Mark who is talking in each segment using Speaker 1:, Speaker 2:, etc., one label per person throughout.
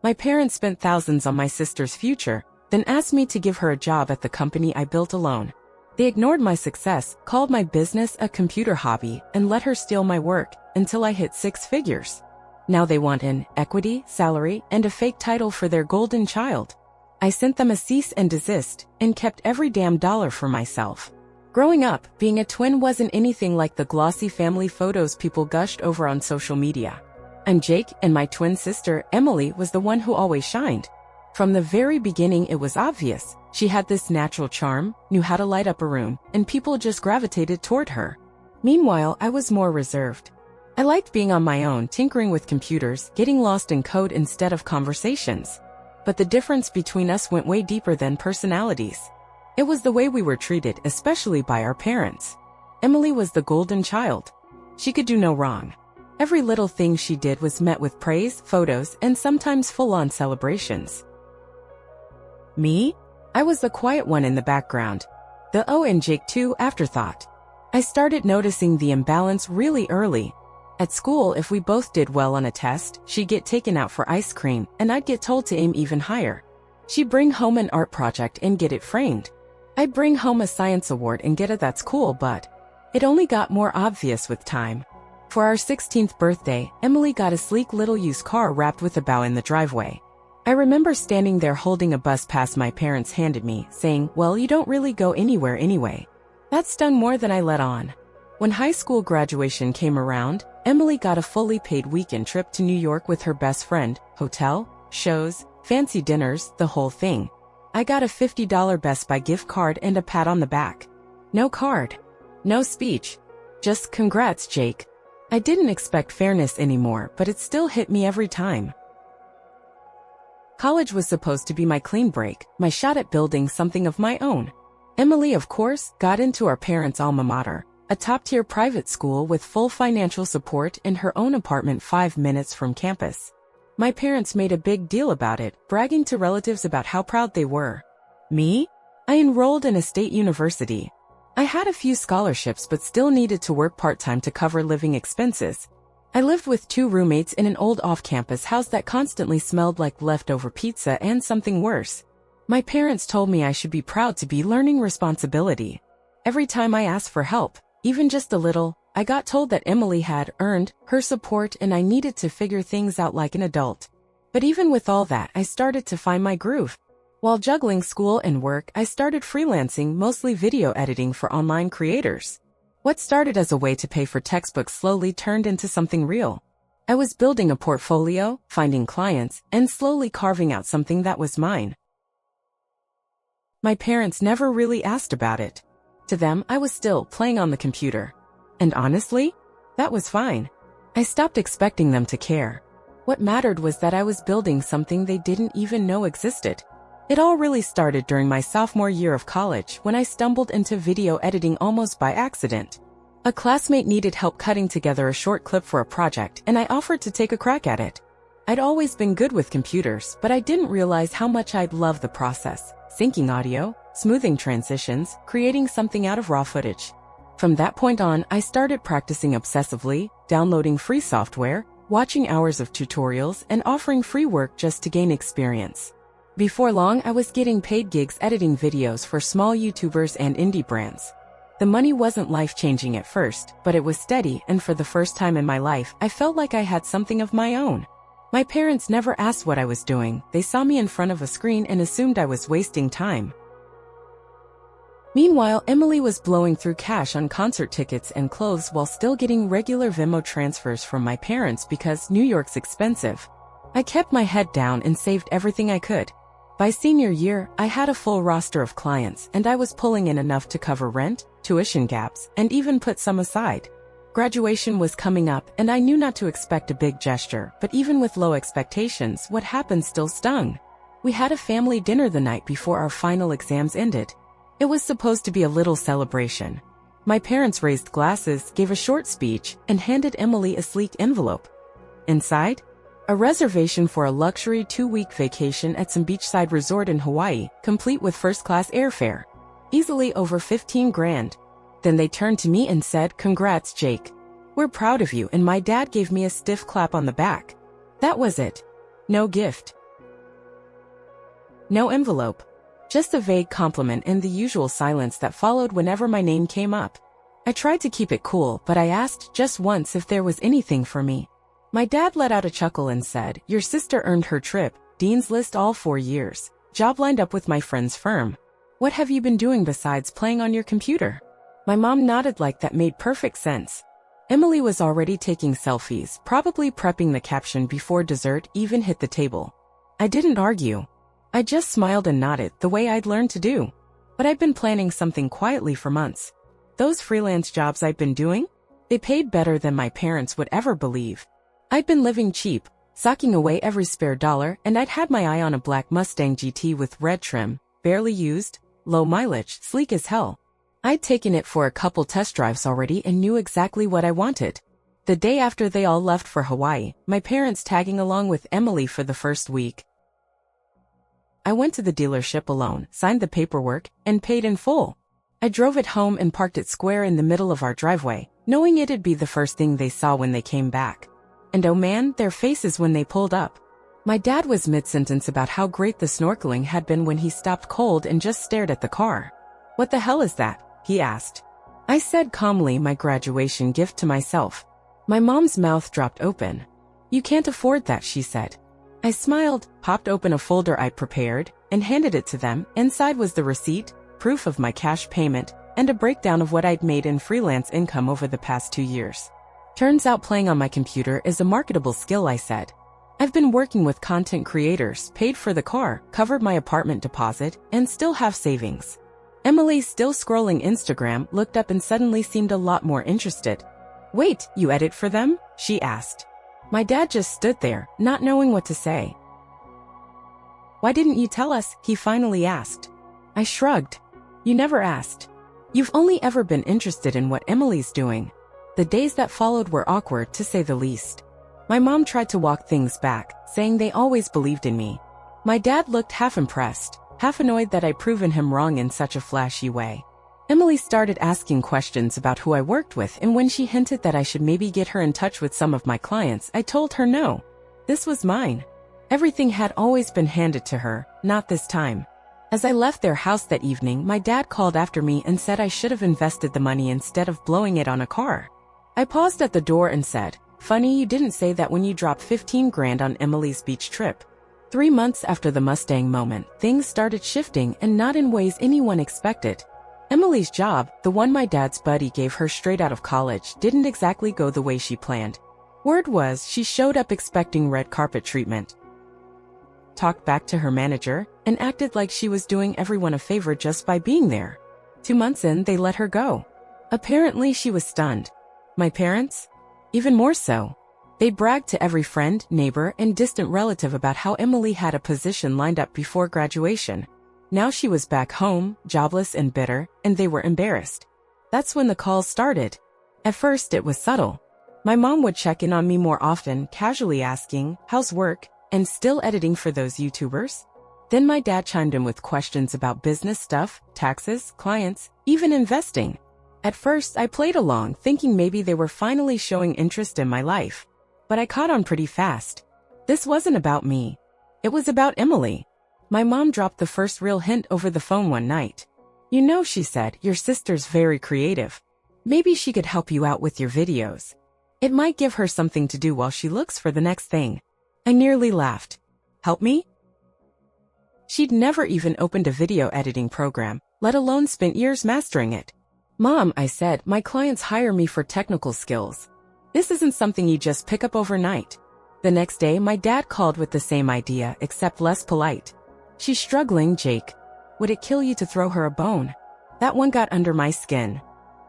Speaker 1: My parents spent thousands on my sister's future, then asked me to give her a job at the company I built alone. They ignored my success, called my business a computer hobby, and let her steal my work until I hit 6 figures. Now they want an equity, salary, and a fake title for their golden child. I sent them a cease and desist and kept every damn dollar for myself. Growing up, being a twin wasn't anything like the glossy family photos people gushed over on social media. I'm Jake, and my twin sister, Emily, was the one who always shined. From the very beginning it was obvious. She had this natural charm, knew how to light up a room, and people just gravitated toward her. Meanwhile, I was more reserved. I liked being on my own, tinkering with computers, getting lost in code instead of conversations. But the difference between us went way deeper than personalities. It was the way we were treated, especially by our parents. Emily was the golden child. She could do no wrong. Every little thing she did was met with praise, photos, and sometimes full-on celebrations. Me? I was the quiet one in the background. The "oh and Jake too" afterthought. I started noticing the imbalance really early. At school, if we both did well on a test, she'd get taken out for ice cream, and I'd get told to aim even higher. She'd bring home an art project and get it framed. I'd bring home a science award and get a "that's cool," but it only got more obvious with time. For our 16th birthday, Emily got a sleek little used car wrapped with a bow in the driveway. I remember standing there holding a bus pass my parents handed me, saying, "Well, you don't really go anywhere anyway." That stung more than I let on. When high school graduation came around, Emily got a fully paid weekend trip to New York with her best friend, hotel, shows, fancy dinners, the whole thing. I got a $50 Best Buy gift card and a pat on the back. No card. No speech. Just "congrats, Jake." I didn't expect fairness anymore, but it still hit me every time. College was supposed to be my clean break, my shot at building something of my own. Emily, of course, got into our parents' alma mater, a top-tier private school with full financial support and her own apartment 5 minutes from campus. My parents made a big deal about it, bragging to relatives about how proud they were. Me? I enrolled in a state university. I had a few scholarships but still needed to work part-time to cover living expenses. I lived with 2 roommates in an old off-campus house that constantly smelled like leftover pizza and something worse. My parents told me I should be proud to be learning responsibility. Every time I asked for help, even just a little, I got told that Emily had earned her support and I needed to figure things out like an adult. But even with all that, I started to find my groove. While juggling school and work, I started freelancing, mostly video editing for online creators. What started as a way to pay for textbooks slowly turned into something real. I was building a portfolio, finding clients, and slowly carving out something that was mine. My parents never really asked about it. To them, I was still playing on the computer. And honestly, that was fine. I stopped expecting them to care. What mattered was that I was building something they didn't even know existed. It all really started during my sophomore year of college when I stumbled into video editing almost by accident. A classmate needed help cutting together a short clip for a project, and I offered to take a crack at it. I'd always been good with computers, but I didn't realize how much I'd love the process: syncing audio, smoothing transitions, creating something out of raw footage. From that point on, I started practicing obsessively, downloading free software, watching hours of tutorials, and offering free work just to gain experience. Before long, I was getting paid gigs editing videos for small YouTubers and indie brands. The money wasn't life-changing at first, but it was steady, and for the first time in my life, I felt like I had something of my own. My parents never asked what I was doing. They saw me in front of a screen and assumed I was wasting time. Meanwhile, Emily was blowing through cash on concert tickets and clothes while still getting regular Venmo transfers from my parents because New York's expensive. I kept my head down and saved everything I could. By senior year, I had a full roster of clients, and I was pulling in enough to cover rent, tuition gaps, and even put some aside. Graduation was coming up, and I knew not to expect a big gesture, but even with low expectations, what happened still stung. We had a family dinner the night before our final exams ended. It was supposed to be a little celebration. My parents raised glasses, gave a short speech, and handed Emily a sleek envelope. Inside? A reservation for a luxury 2-week vacation at some beachside resort in Hawaii, complete with first-class airfare. Easily over 15 grand. Then they turned to me and said, "Congrats, Jake. We're proud of you," and my dad gave me a stiff clap on the back. That was it. No gift. No envelope. Just a vague compliment and the usual silence that followed whenever my name came up. I tried to keep it cool, but I asked just once if there was anything for me. My dad let out a chuckle and said, "Your sister earned her trip, Dean's List all 4 years. Job lined up with my friend's firm. What have you been doing besides playing on your computer?" My mom nodded like that made perfect sense. Emily was already taking selfies, probably prepping the caption before dessert even hit the table. I didn't argue. I just smiled and nodded the way I'd learned to do. But I'd been planning something quietly for months. Those freelance jobs I'd been doing? They paid better than my parents would ever believe. I'd been living cheap, socking away every spare dollar, and I'd had my eye on a black Mustang GT with red trim, barely used, low mileage, sleek as hell. I'd taken it for a couple test drives already and knew exactly what I wanted. The day after they all left for Hawaii, my parents tagging along with Emily for the first week. I went to the dealership alone, signed the paperwork, and paid in full. I drove it home and parked it square in the middle of our driveway, knowing it'd be the first thing they saw when they came back. And oh man, their faces when they pulled up. My dad was mid-sentence about how great the snorkeling had been when he stopped cold and just stared at the car. "What the hell is that?" he asked. I said calmly, "My graduation gift to myself." My mom's mouth dropped open. "You can't afford that," she said. I smiled, popped open a folder I'd prepared, and handed it to them. Inside was the receipt, proof of my cash payment, and a breakdown of what I'd made in freelance income over the past 2 years. "Turns out playing on my computer is a marketable skill," I said. "I've been working with content creators, paid for the car, covered my apartment deposit, and still have savings." Emily, still scrolling Instagram, looked up and suddenly seemed a lot more interested. "Wait, you edit for them?" she asked. My dad just stood there, not knowing what to say. "Why didn't you tell us?" he finally asked. I shrugged. "You never asked. You've only ever been interested in what Emily's doing." The days that followed were awkward, to say the least. My mom tried to walk things back, saying they always believed in me. My dad looked half impressed, half annoyed that I'd proven him wrong in such a flashy way. Emily started asking questions about who I worked with, and when she hinted that I should maybe get her in touch with some of my clients, I told her no. This was mine. Everything had always been handed to her, not this time. As I left their house that evening, my dad called after me and said I should have invested the money instead of blowing it on a car. I paused at the door and said, "Funny you didn't say that when you dropped 15 grand on Emily's beach trip." 3 months after the Mustang moment, things started shifting, and not in ways anyone expected. Emily's job, the one my dad's buddy gave her straight out of college, didn't exactly go the way she planned. Word was she showed up expecting red carpet treatment, talked back to her manager, and acted like she was doing everyone a favor just by being there. 2 months in, they let her go. Apparently she was stunned. My parents? Even more so. They bragged to every friend, neighbor, and distant relative about how Emily had a position lined up before graduation. Now she was back home, jobless and bitter, and they were embarrassed. That's when the calls started. At first it was subtle. My mom would check in on me more often, casually asking, "How's work?" and "Still editing for those YouTubers?" Then my dad chimed in with questions about business stuff, taxes, clients, even investing. At first, I played along, thinking maybe they were finally showing interest in my life. But I caught on pretty fast. This wasn't about me. It was about Emily. My mom dropped the first real hint over the phone one night. "You know," she said, "your sister's very creative. Maybe she could help you out with your videos. It might give her something to do while she looks for the next thing." I nearly laughed. "Help me?" She'd never even opened a video editing program, let alone spent years mastering it. "Mom," I said, "my clients hire me for technical skills. This isn't something you just pick up overnight." The next day, my dad called with the same idea, except less polite. "She's struggling, Jake. Would it kill you to throw her a bone?" That one got under my skin.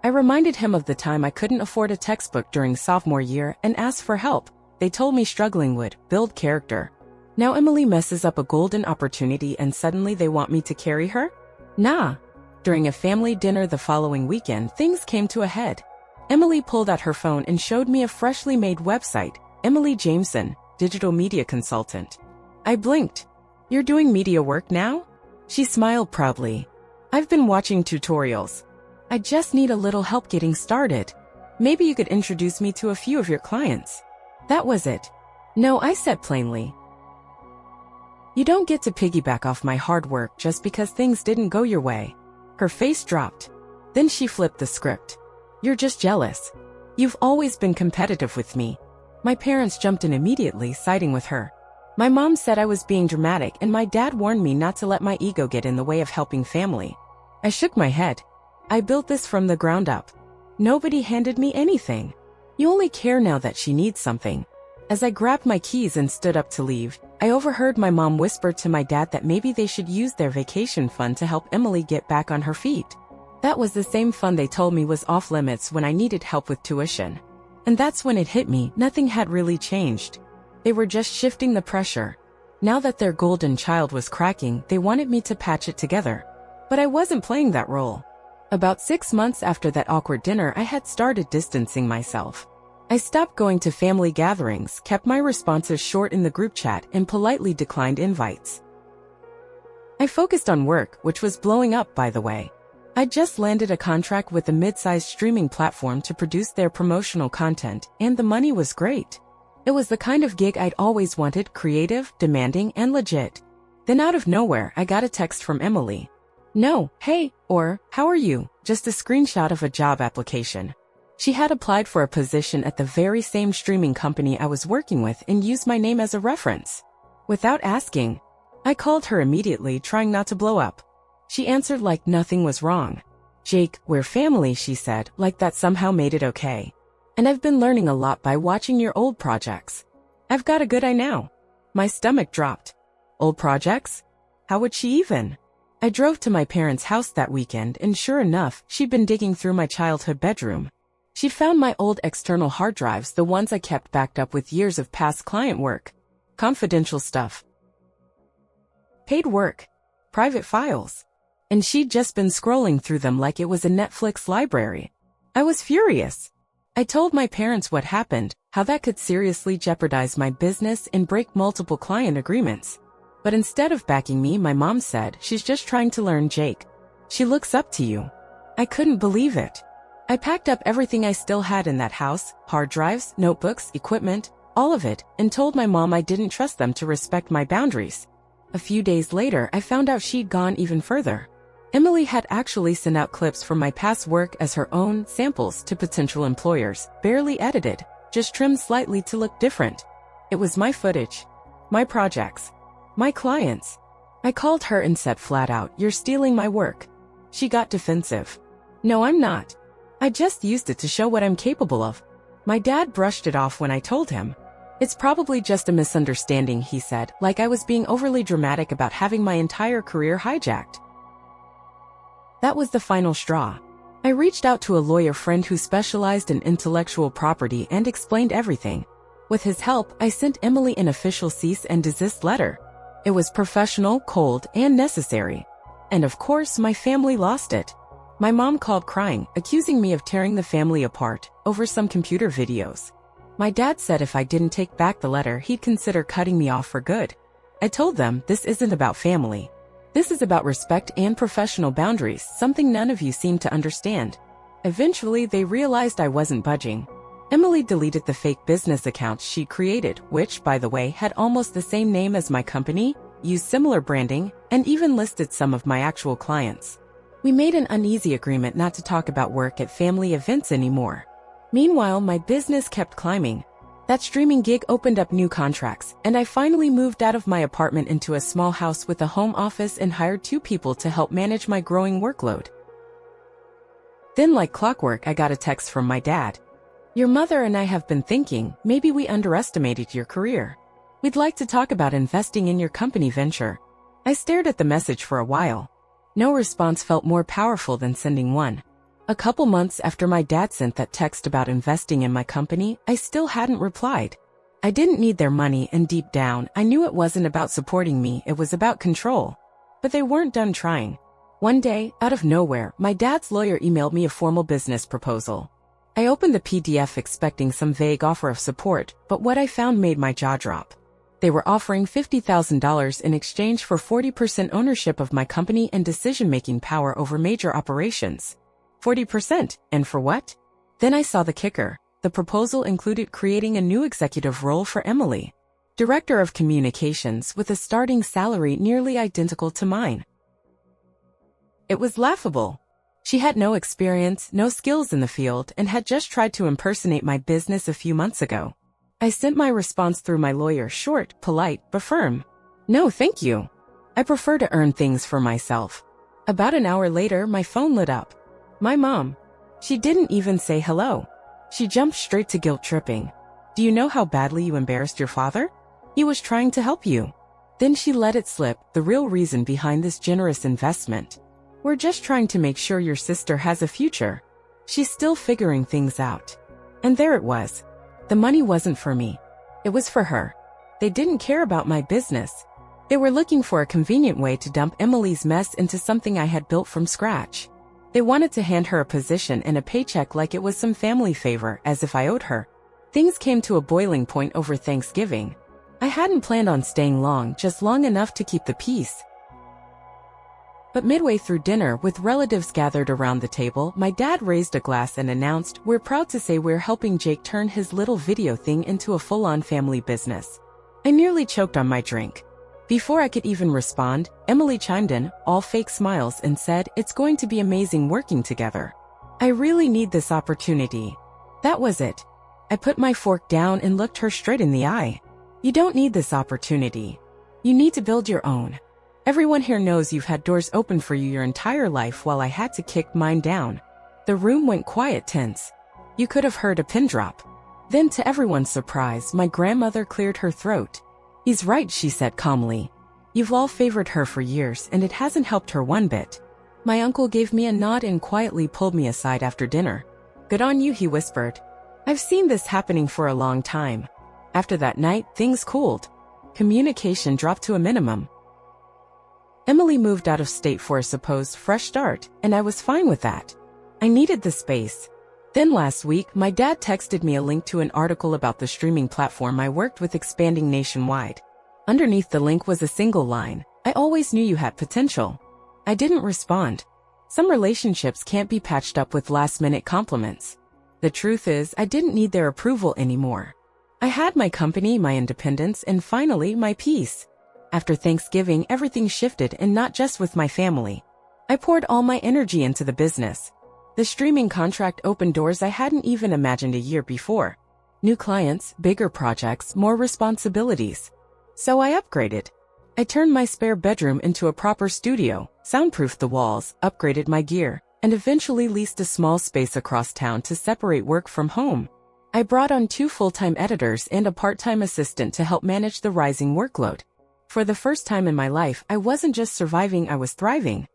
Speaker 1: I reminded him of the time I couldn't afford a textbook during sophomore year and asked for help. They told me struggling would build character. Now Emily messes up a golden opportunity and suddenly they want me to carry her? Nah. During a family dinner the following weekend, things came to a head. Emily pulled out her phone and showed me a freshly made website, Emily Jameson, digital media consultant. I blinked. "You're doing media work now?" She smiled proudly. "I've been watching tutorials. I just need a little help getting started. Maybe you could introduce me to a few of your clients." That was it. "No," I said plainly. You don't get to piggyback off my hard work just because things didn't go your way. Her face dropped. Then she flipped the script. You're just jealous. You've always been competitive with me. My parents jumped in immediately, siding with her. My mom said I was being dramatic, and my dad warned me not to let my ego get in the way of helping family. I shook my head. I built this from the ground up. Nobody handed me anything. You only care now that she needs something. As I grabbed my keys and stood up to leave, I overheard my mom whisper to my dad that maybe they should use their vacation fund to help Emily get back on her feet. That was the same fund they told me was off limits when I needed help with tuition. And that's when it hit me, nothing had really changed. They were just shifting the pressure. Now that their golden child was cracking, they wanted me to patch it together. But I wasn't playing that role. About 6 months after that awkward dinner, I had started distancing myself. I stopped going to family gatherings, kept my responses short in the group chat, and politely declined invites. I focused on work, which was blowing up, by the way. I'd just landed a contract with a mid-sized streaming platform to produce their promotional content, and the money was great. It was the kind of gig I'd always wanted, creative, demanding, and legit. Then out of nowhere, I got a text from Emily. No, hey, or, how are you? Just a screenshot of a job application. She had applied for a position at the very same streaming company I was working with and used my name as a reference. Without asking, I called her immediately, trying not to blow up. She answered like nothing was wrong. Jake, we're family, she said, like that somehow made it okay. And I've been learning a lot by watching your old projects. I've got a good eye now. My stomach dropped. Old projects? How would she even? I drove to my parents' house that weekend, and sure enough, she'd been digging through my childhood bedroom. She'd found my old external hard drives, the ones I kept backed up with years of past client work. Confidential stuff. Paid work. Private files. And she'd just been scrolling through them like it was a Netflix library. I was furious. I told my parents what happened, how that could seriously jeopardize my business and break multiple client agreements. But instead of backing me, my mom said, she's just trying to learn, Jake. She looks up to you. I couldn't believe it. I packed up everything I still had in that house, hard drives, notebooks, equipment, all of it, and told my mom I didn't trust them to respect my boundaries. A few days later, I found out she'd gone even further. Emily had actually sent out clips from my past work as her own samples to potential employers, barely edited, just trimmed slightly to look different. It was my footage, my projects, my clients. I called her and said flat out, "You're stealing my work." She got defensive. "No, I'm not. I just used it to show what I'm capable of." My dad brushed it off when I told him. "It's probably just a misunderstanding," he said, like I was being overly dramatic about having my entire career hijacked. That was the final straw. I reached out to a lawyer friend who specialized in intellectual property and explained everything. With his help, I sent Emily an official cease and desist letter. It was professional, cold, and necessary. And of course, my family lost it. My mom called crying, accusing me of tearing the family apart over some computer videos. My dad said if I didn't take back the letter, he'd consider cutting me off for good. I told them this isn't about family. This is about respect and professional boundaries, something none of you seem to understand. Eventually, they realized I wasn't budging. Emily deleted the fake business accounts she created, which, by the way, had almost the same name as my company, used similar branding, and even listed some of my actual clients. We made an uneasy agreement not to talk about work at family events anymore. Meanwhile, my business kept climbing. That streaming gig opened up new contracts, and I finally moved out of my apartment into a small house with a home office and hired 2 people to help manage my growing workload. Then, like clockwork, I got a text from my dad. "Your mother and I have been thinking, maybe we underestimated your career. We'd like to talk about investing in your company venture." I stared at the message for a while. No response felt more powerful than sending one. A couple months after my dad sent that text about investing in my company, I still hadn't replied. I didn't need their money, and deep down, I knew it wasn't about supporting me, it was about control. But they weren't done trying. One day, out of nowhere, my dad's lawyer emailed me a formal business proposal. I opened the PDF expecting some vague offer of support, but what I found made my jaw drop. They were offering $50,000 in exchange for 40% ownership of my company and decision-making power over major operations. 40%, and for what? Then I saw the kicker. The proposal included creating a new executive role for Emily. Director of Communications with a starting salary nearly identical to mine. It was laughable. She had no experience, no skills in the field, and had just tried to impersonate my business a few months ago. I sent my response through my lawyer, short, polite, but firm. No, thank you. I prefer to earn things for myself. About an hour later, my phone lit up. My mom. She didn't even say hello. She jumped straight to guilt tripping. Do you know how badly you embarrassed your father? He was trying to help you. Then she let it slip, the real reason behind this generous investment. We're just trying to make sure your sister has a future. She's still figuring things out. And there it was. The money wasn't for me. It was for her. They didn't care about my business. They were looking for a convenient way to dump Emily's mess into something I had built from scratch. They wanted to hand her a position and a paycheck like it was some family favor, as if I owed her. Things came to a boiling point over Thanksgiving. I hadn't planned on staying long, just long enough to keep the peace. But midway through dinner, with relatives gathered around the table, my dad raised a glass and announced, "We're proud to say we're helping Jake turn his little video thing into a full-on family business." I nearly choked on my drink. Before I could even respond, Emily chimed in, all fake smiles, and said, "It's going to be amazing working together. I really need this opportunity." That was it. I put my fork down and looked her straight in the eye. You don't need this opportunity. You need to build your own. Everyone here knows you've had doors open for you your entire life while I had to kick mine down. The room went quiet, tense. You could have heard a pin drop. Then, to everyone's surprise, my grandmother cleared her throat. "He's right," she said calmly. "You've all favored her for years, and it hasn't helped her one bit." My uncle gave me a nod and quietly pulled me aside after dinner. "Good on you," he whispered. "I've seen this happening for a long time." After that night, things cooled. Communication dropped to a minimum. Emily moved out of state for a supposed fresh start, and I was fine with that. I needed the space. Then last week, my dad texted me a link to an article about the streaming platform I worked with expanding nationwide. Underneath the link was a single line, "I always knew you had potential." I didn't respond. Some relationships can't be patched up with last-minute compliments. The truth is, I didn't need their approval anymore. I had my company, my independence, and finally, my peace. After Thanksgiving, everything shifted, and not just with my family. I poured all my energy into the business. The streaming contract opened doors I hadn't even imagined a year before. New clients, bigger projects, more responsibilities. So I upgraded. I turned my spare bedroom into a proper studio, soundproofed the walls, upgraded my gear, and eventually leased a small space across town to separate work from home. I brought on 2 full-time editors and a part-time assistant to help manage the rising workload. For the first time in my life, I wasn't just surviving, I was thriving.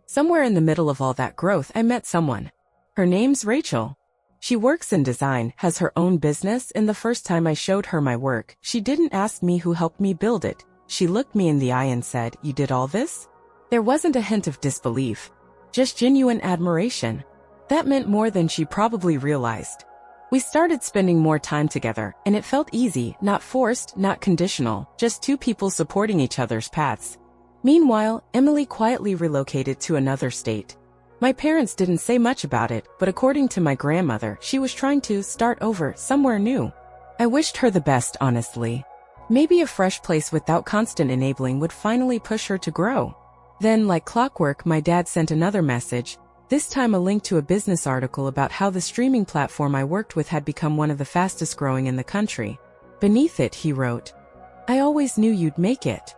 Speaker 1: Somewhere in the middle of all that growth, I met someone. Her name's Rachel. She works in design, has her own business, and the first time I showed her my work, she didn't ask me who helped me build it. She looked me in the eye and said, "You did all this?" There wasn't a hint of disbelief, just genuine admiration. That meant more than she probably realized. We started spending more time together, and it felt easy, not forced, not conditional, just 2 people supporting each other's paths. Meanwhile, Emily quietly relocated to another state. My parents didn't say much about it, but according to my grandmother, she was trying to start over somewhere new. I wished her the best, honestly. Maybe a fresh place without constant enabling would finally push her to grow. Then, like clockwork, my dad sent another message, this time a link to a business article about how the streaming platform I worked with had become one of the fastest growing in the country. Beneath it, he wrote, "I always knew you'd make it."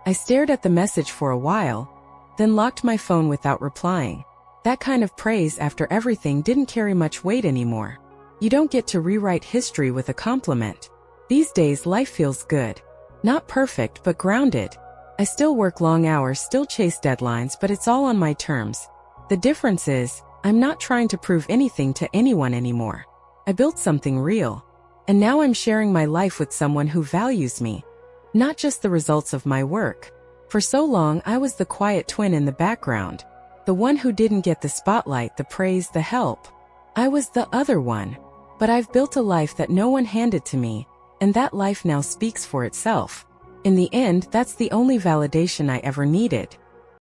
Speaker 1: I stared at the message for a while, then locked my phone without replying. That kind of praise after everything didn't carry much weight anymore. You don't get to rewrite history with a compliment. These days, life feels good. Not perfect, but grounded. I still work long hours, still chase deadlines, but it's all on my terms. The difference is, I'm not trying to prove anything to anyone anymore. I built something real. And now I'm sharing my life with someone who values me. Not just the results of my work. For so long, I was the quiet twin in the background. The one who didn't get the spotlight, the praise, the help. I was the other one. But I've built a life that no one handed to me, and that life now speaks for itself. In the end, that's the only validation I ever needed.